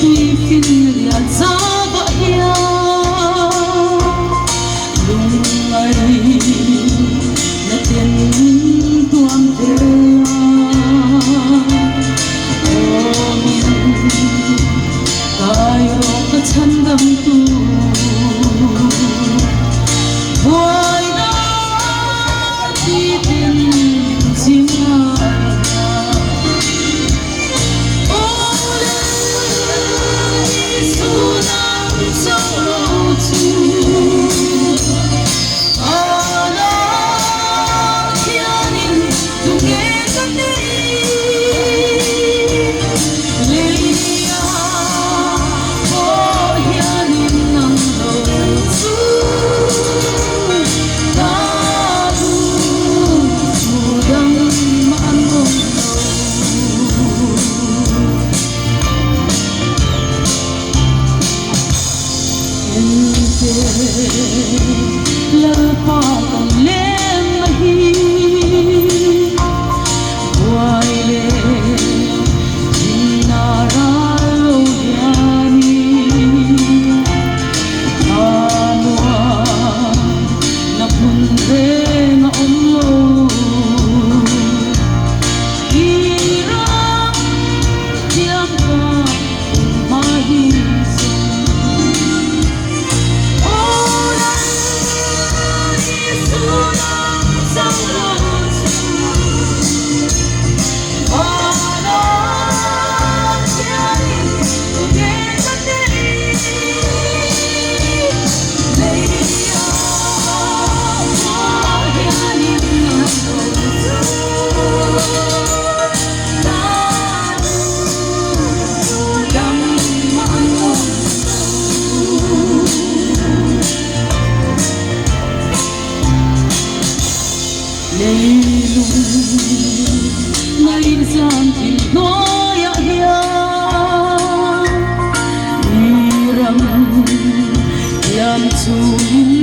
tuy phiên liệt gió gọi lung ấy là tiền tuang thế ai đó có chân đâm tu vui đó đi tìm chim lỡ qua còn lên mahi quay lên nara lo yani amua na punre na omlo irang diam ka mahi ngày gian thì nói ya đi rằng làm chủ